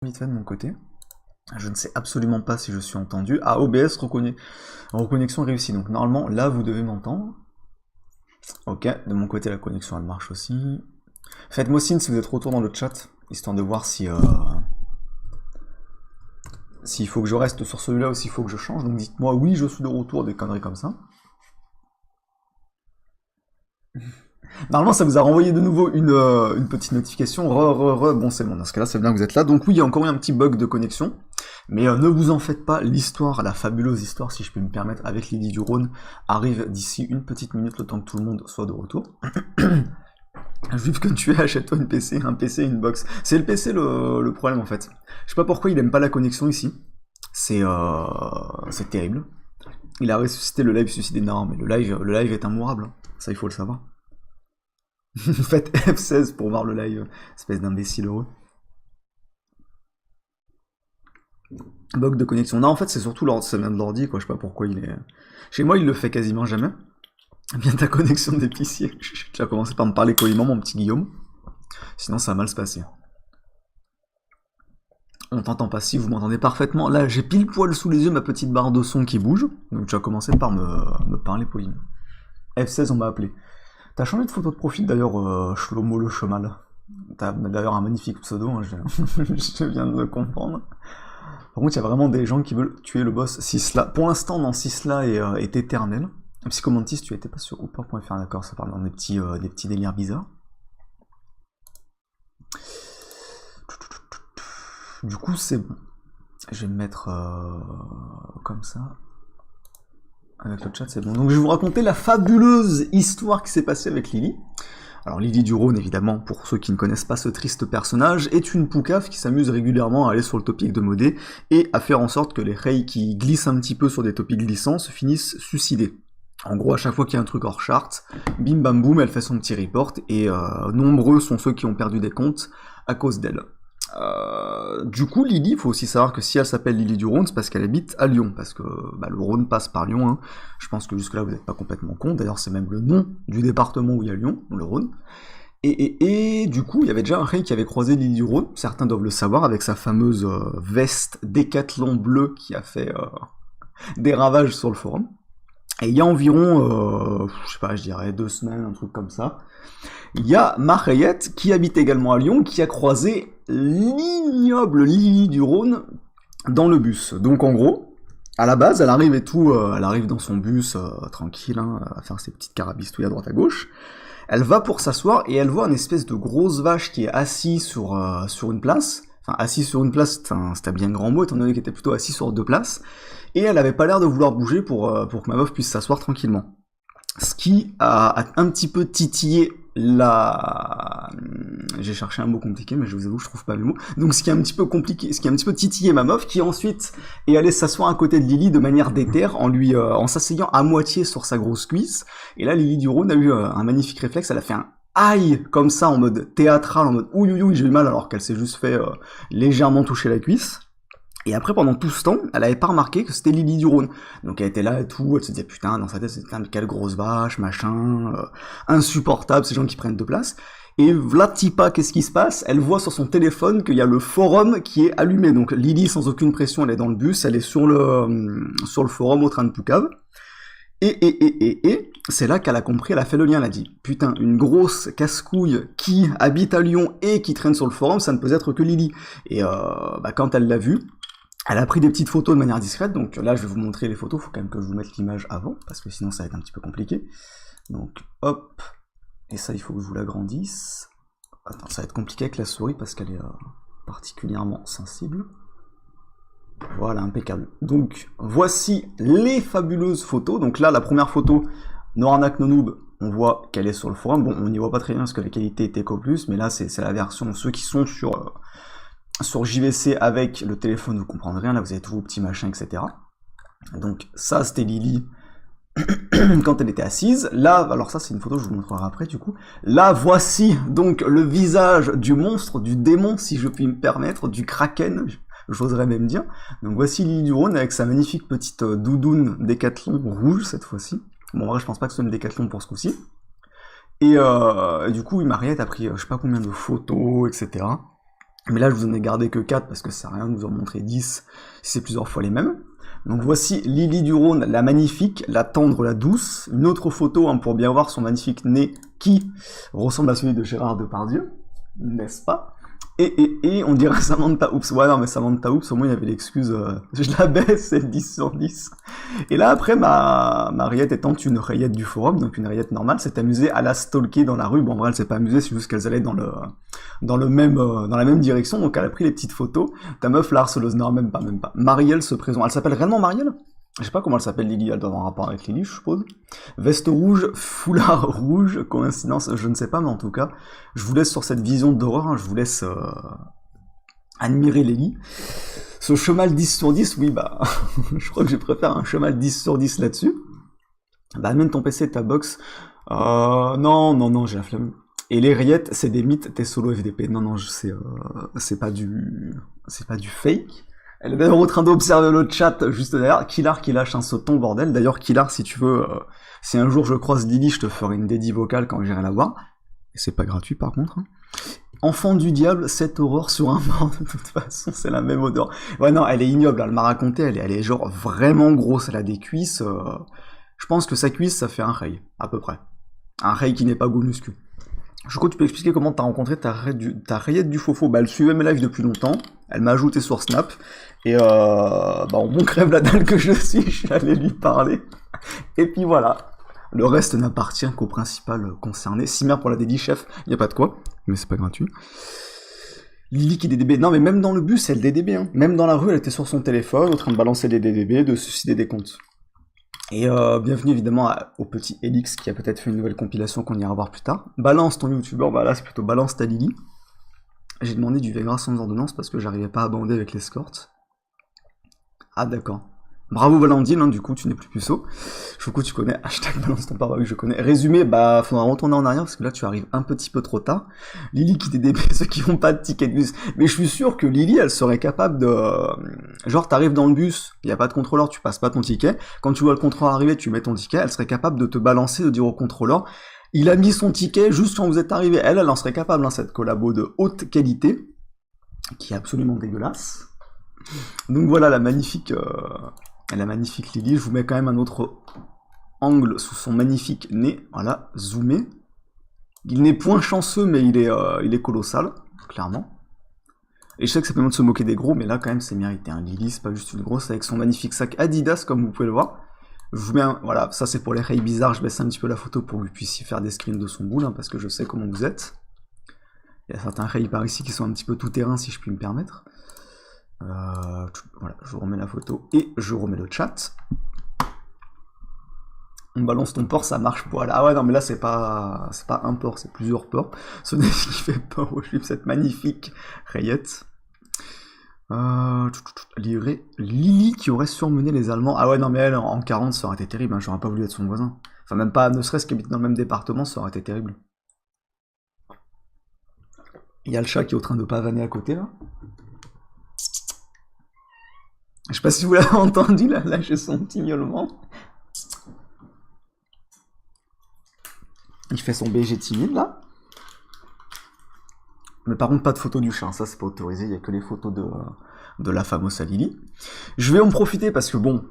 vite fait de mon côté. Je ne sais absolument pas si je suis entendu. Ah, OBS reconnexion réussie. Donc normalement, là, vous devez m'entendre. Ok, de mon côté, la connexion, elle marche aussi. Faites-moi signe si vous êtes retour dans le chat, histoire de voir si... s'il faut que je reste sur celui-là ou s'il faut que je change. Donc dites-moi, oui, je suis de retour, des conneries comme ça. Normalement, ça vous a renvoyé de nouveau une petite notification. Bon, c'est bon, dans ce cas-là, c'est bien que vous êtes là. Donc oui, il y a encore eu un petit bug de connexion. Mais ne vous en faites pas, l'histoire, la fabuleuse histoire, si je peux me permettre, avec Lily du Rhône, arrive d'ici une petite minute, le temps que tout le monde soit de retour. Juif que tu es, achète-toi un PC, une box. C'est le PC le problème, en fait. Je sais pas pourquoi il aime pas la connexion ici. C'est terrible. Il a ressuscité le live suicidé. Non, mais le live est immourable. Ça, il faut le savoir. Faites F16 pour voir le live, espèce d'imbécile heureux. Bug de connexion. Non, en fait, c'est surtout ça vient de l'ordi, quoi. Je sais pas pourquoi il est... Chez moi, il le fait quasiment jamais. Bien ta connexion d'épicier. Tu as commencé par me parler poliment, mon petit Guillaume. Sinon, ça va mal se passer. On t'entend pas. Si vous m'entendez parfaitement. Là, j'ai pile poil sous les yeux ma petite barre de son qui bouge. Donc, tu as commencé par me parler poliment. F16, on m'a appelé. T'as changé de photo de profil d'ailleurs, Shlomo le Chemal. T'as d'ailleurs un magnifique pseudo, hein, je viens de le comprendre. Par contre, il y a vraiment des gens qui veulent tuer le boss Sisla. Pour l'instant, non, Sisla est éternel. Psychomantis, tu étais pas sur Hooper.fr, d'accord, ça parle dans des petits délires bizarres. Du coup, c'est bon. Je vais me mettre comme ça. Avec le chat, c'est bon. Donc je vais vous raconter la fabuleuse histoire qui s'est passée avec Lily. Alors Lily du Rhône, évidemment, pour ceux qui ne connaissent pas ce triste personnage, est une poucave qui s'amuse régulièrement à aller sur le topic de modé et à faire en sorte que les rails qui glissent un petit peu sur des topics glissants se finissent suicidés. En gros, à chaque fois qu'il y a un truc hors chart, bim bam boum, elle fait son petit report, et nombreux sont ceux qui ont perdu des comptes à cause d'elle. Du coup, Lily, il faut aussi savoir que si elle s'appelle Lily du Rhône, c'est parce qu'elle habite à Lyon, parce que le Rhône passe par Lyon, hein. Je pense que jusque-là vous n'êtes pas complètement con, d'ailleurs c'est même le nom du département où il y a Lyon, le Rhône. Et du coup, il y avait déjà un rey qui avait croisé Lily du Rhône, certains doivent le savoir, avec sa fameuse veste Décathlon bleue qui a fait des ravages sur le forum. Et il y a environ, je sais pas, je dirais 2 semaines, un truc comme ça, il y a Mariette, qui habite également à Lyon, qui a croisé l'ignoble Lily du Rhône dans le bus. Donc en gros, à la base, elle arrive et tout, elle arrive dans son bus, tranquille, hein, à faire ses petites carabistouilles à droite à gauche. Elle va pour s'asseoir et elle voit une espèce de grosse vache qui est assise sur une place. Enfin, assise sur une place, c'était bien grand mot, étant donné qu'elle était plutôt assise sur 2 places. Et elle avait pas l'air de vouloir bouger pour que ma meuf puisse s'asseoir tranquillement. Ce qui a un petit peu titillé la... J'ai cherché un mot compliqué, mais je vous avoue, je trouve pas le mot. Donc ce qui est un petit peu compliqué, ce qui a un petit peu titillé ma meuf, qui ensuite est allée s'asseoir à côté de Lily de manière déterre, en s'asseyant à moitié sur sa grosse cuisse. Et là, Lily du Rhône a eu un magnifique réflexe, elle a fait un aïe comme ça, en mode théâtral, en mode ouïe ouïe ouïe, j'ai eu mal, alors qu'elle s'est juste fait légèrement toucher la cuisse. Et après, pendant tout ce temps, elle avait pas remarqué que c'était Lily du Rhône. Donc elle était là et tout, elle se disait putain, dans sa tête, c'était quelle grosse vache, machin, insupportable, ces gens qui prennent de place. Et v'là Tipa, qu'est-ce qui se passe? Elle voit sur son téléphone qu'il y a le forum qui est allumé. Donc Lily, sans aucune pression, elle est dans le bus, elle est sur le forum au train de Poucave. Et c'est là qu'elle a compris, elle a fait le lien, elle a dit putain, une grosse casse-couille qui habite à Lyon et qui traîne sur le forum, ça ne peut être que Lily. Et quand elle l'a vu, elle a pris des petites photos de manière discrète, donc là je vais vous montrer les photos, faut quand même que je vous mette l'image avant, parce que sinon ça va être un petit peu compliqué. Donc hop, et ça il faut que je vous l'agrandisse. Attends, ça va être compliqué avec la souris parce qu'elle est particulièrement sensible. Voilà, impeccable. Donc voici les fabuleuses photos, donc là la première photo, Noranak Nonoob, on voit qu'elle est sur le forum, bon on n'y voit pas très bien parce que la qualité était qu'au plus, mais là c'est la version, ceux qui sont sur JVC avec le téléphone, vous comprendrez rien, là vous avez tous vos petits machins, etc. Donc ça c'était Lily quand elle était assise. Là, alors ça c'est une photo, je vous montrerai après du coup. Là voici donc le visage du monstre, du démon si je puis me permettre, du kraken, j'oserais même dire. Donc voici Lily du Rhône avec sa magnifique petite doudoune Décathlon rouge cette fois-ci. Bon en vrai je pense pas que ce soit une Décathlon pour ce coup-ci. Et du coup Mariette a pris je sais pas combien de photos, etc. Mais là, je vous en ai gardé que 4 parce que ça sert à rien de vous en montrer 10 si c'est plusieurs fois les mêmes. Donc voici Lily du Rhône, la magnifique, la tendre, la douce. Une autre photo hein, pour bien voir son magnifique nez qui ressemble à celui de Gérard Depardieu, n'est-ce pas? Et on dirait Samantha Oops. Ouais, non, mais Samantha Oops, au moins il y avait l'excuse, je la baisse, c'est 10 sur 10. Et là, après, ma rayette étant une rayette du forum, donc une rayette normale, s'est amusée à la stalker dans la rue. Bon, en vrai, elle s'est pas amusée, c'est juste qu'elles allaient dans la même direction, donc elle a pris les petites photos. Ta meuf, la harceleuse, non, même pas. Marielle se présente. Elle s'appelle réellement Marielle? Je sais pas comment elle s'appelle Lily, elle doit avoir un rapport avec Lily, je suppose. Veste rouge, foulard rouge, coïncidence, je ne sais pas, mais en tout cas, je vous laisse sur cette vision d'horreur, hein, je vous laisse admirer Lily. Ce cheval 10 sur 10, oui, bah, je crois que je préfère un cheval 10 sur 10 là-dessus. Bah, amène ton PC et ta box. Non, j'ai la flemme. Et les rillettes, c'est des mythes, t'es solo FDP. Non, c'est pas du fake. Elle est d'ailleurs en train d'observer le chat juste derrière. Killar qui lâche un sauton, bordel. D'ailleurs, Killar, si tu veux, si un jour je croise Lily, je te ferai une dédie vocale quand j'irai la voir. Et c'est pas gratuit par contre. Hein. Enfant du diable, cette horreur sur un mort, de toute façon, c'est la même odeur. Ouais, non, elle est ignoble, elle m'a raconté, elle est genre vraiment grosse, elle a des cuisses. Je pense que sa cuisse, ça fait un ray, à peu près. Un ray qui n'est pas go muscu. Je crois que tu peux expliquer comment t'as rencontré ta rayette du fofo. Bah, elle suivait mes lives depuis longtemps, elle m'a ajouté sur Snap, et bah, en bon crève la dalle que je suis allé lui parler. Et puis voilà. Le reste n'appartient qu'au principal concerné. 6 mères pour la dédie, chef, y a pas de quoi, mais c'est pas gratuit. Lily qui DDB, non mais même dans le bus, elle DDB, hein. Même dans la rue, elle était sur son téléphone, en train de balancer des DDB, de suicider des comptes. Et bienvenue évidemment au petit Elix qui a peut-être fait une nouvelle compilation qu'on ira voir plus tard. Balance ton youtubeur, bah là c'est plutôt balance ta Lily. J'ai demandé du Viagra sans ordonnance parce que j'arrivais pas à bander avec l'escorte. Ah d'accord. Bravo Valandine, hein, du coup tu n'es plus puceau. Choucou tu connais, hashtag balance ton pare, oui je connais. Résumé, bah faudra retourner en arrière parce que là tu arrives un petit peu trop tard. Lily qui DDB, ceux qui font pas de ticket de bus. Mais je suis sûr que Lily elle serait capable de... Genre t'arrives dans le bus, y a pas de contrôleur, tu passes pas ton ticket. Quand tu vois le contrôleur arriver, tu mets ton ticket, elle serait capable de te balancer, de dire au contrôleur, il a mis son ticket juste quand vous êtes arrivé. Elle en serait capable, hein, cette collabo de haute qualité, qui est absolument dégueulasse. Donc voilà la magnifique Lily, je vous mets quand même un autre angle sous son magnifique nez, voilà, zoomé. Il n'est point chanceux, mais il est colossal, clairement. Et je sais que ça permet de se moquer des gros, mais là quand même c'est mérité, hein. Lily c'est pas juste une grosse, avec son magnifique sac Adidas, comme vous pouvez le voir. Je vous mets voilà, ça c'est pour les rails bizarres, je baisse un petit peu la photo pour que vous puissiez faire des screens de son boule, hein, parce que je sais comment vous êtes. Il y a certains rails par ici qui sont un petit peu tout terrain, si je puis me permettre. Voilà, je remets la photo et je remets le chat. On balance ton port, ça marche poil. Ah ouais, non, mais là, c'est pas un port, c'est plusieurs ports. Ce n'est ce qui fait peur au juif, cette magnifique rayette. Lily qui aurait surmené les Allemands. Ah ouais, non, mais elle, en 40, ça aurait été terrible, hein. J'aurais pas voulu être son voisin. Enfin, même pas, ne serait-ce qu'habiter dans le même département, ça aurait été terrible. Il y a le chat qui est en train de pavaner à côté, là. Je sais pas si vous l'avez entendu, là, j'ai son petit miaulement. Il fait son BG timide, là. Mais par contre, pas de photo du chat, ça c'est pas autorisé, il y a que les photos de la fameuse Lily. Je vais en profiter parce que bon,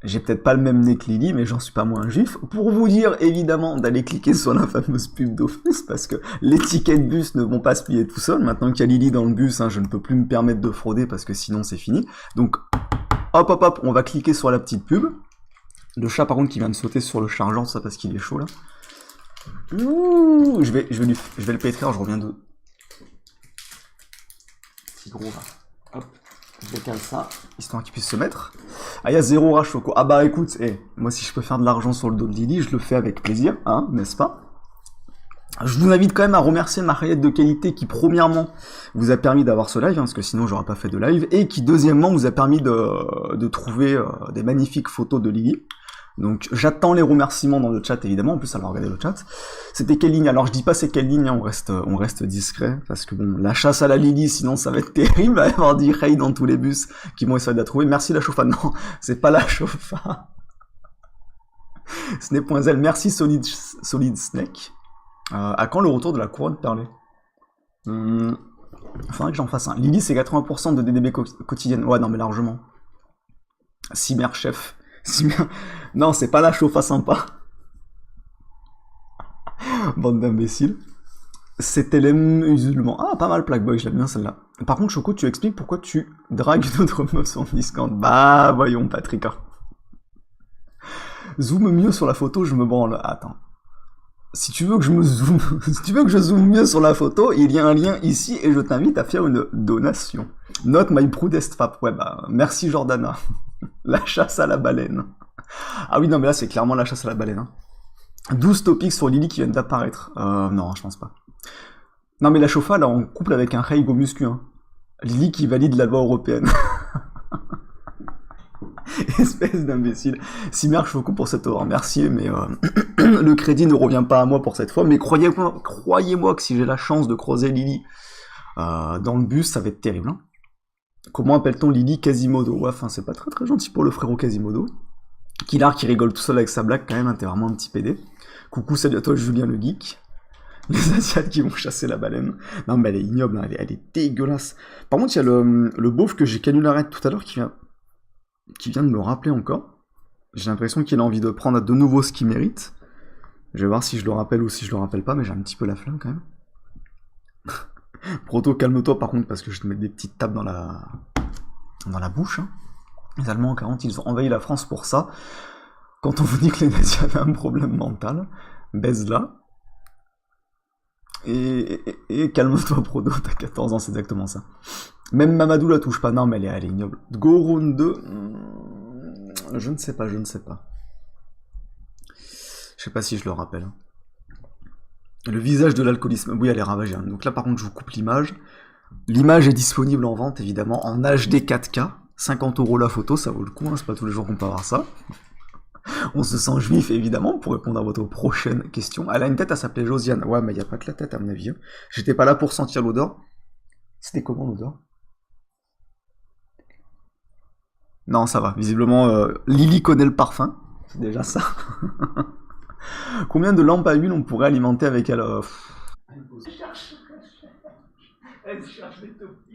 j'ai peut-être pas le même nez que Lily, mais j'en suis pas moins juif, pour vous dire évidemment d'aller cliquer sur la fameuse pub d'Office, parce que les tickets de bus ne vont pas se plier tout seuls. Maintenant qu'il y a Lily dans le bus, hein, je ne peux plus me permettre de frauder parce que sinon c'est fini. Donc, hop, on va cliquer sur la petite pub. Le chat par contre qui vient de sauter sur le chargeur, ça parce qu'il est chaud là. Ouh, je vais le pétrir, je reviens de... Petit gros là. Hop. Je décale ça, histoire qu'il puisse se mettre. Ah, il y a 0 rage choco. Ah bah écoute, moi si je peux faire de l'argent sur le dos de Lily, je le fais avec plaisir, hein, n'est-ce pas? Je vous invite quand même à remercier ma rayette de qualité qui, premièrement, vous a permis d'avoir ce live, hein, parce que sinon j'aurais pas fait de live, et qui, deuxièmement, vous a permis de trouver des magnifiques photos de Lily. Donc j'attends les remerciements dans le chat évidemment, en plus elle va regarder le chat. C'était quelle ligne? Alors je dis pas c'est quelle ligne, hein, on reste discret, parce que bon, la chasse à la Lily, sinon ça va être terrible, il va y avoir des raids dans tous les bus qui vont essayer de la trouver. Merci la chauffa, non, c'est pas la chauffa. Ce n'est point elle, merci Solid Snake. À quand le retour de la couronne perlée? Faudrait que j'en fasse un. Lily, c'est 80% de DDB quotidienne. Ouais, non, mais largement. Cyber chef. Non, c'est pas la chauffa sympa. Bande d'imbéciles. C'était les musulmans. Ah, pas mal, Plague Boy, je l'aime bien celle-là. Par contre, Choco, tu expliques pourquoi tu dragues notre meuf sur Discord. Bah, voyons, Patrick. Zoom mieux sur la photo, je me branle. Attends. Si tu veux que je me zoome, si tu veux que je zoome mieux sur la photo, il y a un lien ici et je t'invite à faire une donation. Note my prudest fap. Ouais, bah, merci Jordana. La chasse à la baleine. Ah oui, non, mais là, c'est clairement la chasse à la baleine. Hein. 12 topics sur Lily qui viennent d'apparaître. Non, je pense pas. Non, mais la chauffa, là, en couple avec un Heigo Muscu. Hein. Lily qui valide la loi européenne. Espèce d'imbécile. Simer Choco pour cette heure. Merci, mais le crédit ne revient pas à moi pour cette fois. Mais croyez-moi que si j'ai la chance de croiser Lily dans le bus, ça va être terrible. Hein. Comment appelle-t-on Lily Quasimodo? Ouais, enfin, c'est pas très très gentil pour le frérot Quasimodo. Killard qui rigole tout seul avec sa blague, quand même, hein, t'es vraiment un petit PD. Coucou, salut à toi, Julien le geek. Les Asiates qui vont chasser la baleine. Non, mais elle est ignoble, hein, elle est dégueulasse. Par contre, il y a le beauf que j'ai canularé tout à l'heure qui vient de me rappeler encore. J'ai l'impression qu'il a envie de prendre de nouveau ce qu'il mérite. Je vais voir si je le rappelle ou si je le rappelle pas, mais j'ai un petit peu la flemme quand même. Proto, calme-toi par contre, parce que je te mets des petites tapes dans la bouche. Hein. Les Allemands en 40, ils ont envahi la France pour ça. Quand on vous dit que les nazis avaient un problème mental, baise-la. Et calme-toi, Proto, t'as 14 ans, c'est exactement ça. Même Mamadou la touche pas, non, mais elle est ignoble. Go round 2, je ne sais pas. Je sais pas si je le rappelle. Le visage de l'alcoolisme, oui, elle est ravagée. Hein. Donc là, par contre, je vous coupe l'image. L'image est disponible en vente, évidemment, en HD 4K. 50 € la photo, ça vaut le coup, hein, c'est pas tous les jours qu'on peut avoir ça. On se sent juif, évidemment, pour répondre à votre prochaine question. Elle a une tête, elle s'appelait Josiane. Ouais, mais y a pas que la tête, à mon avis. Hein. J'étais pas là pour sentir l'odeur. C'était comment l'odeur? Non, ça va. Visiblement, Lily connaît le parfum. C'est déjà ça. Combien de lampes à huile on pourrait alimenter avec elle? Elle cherche les topics.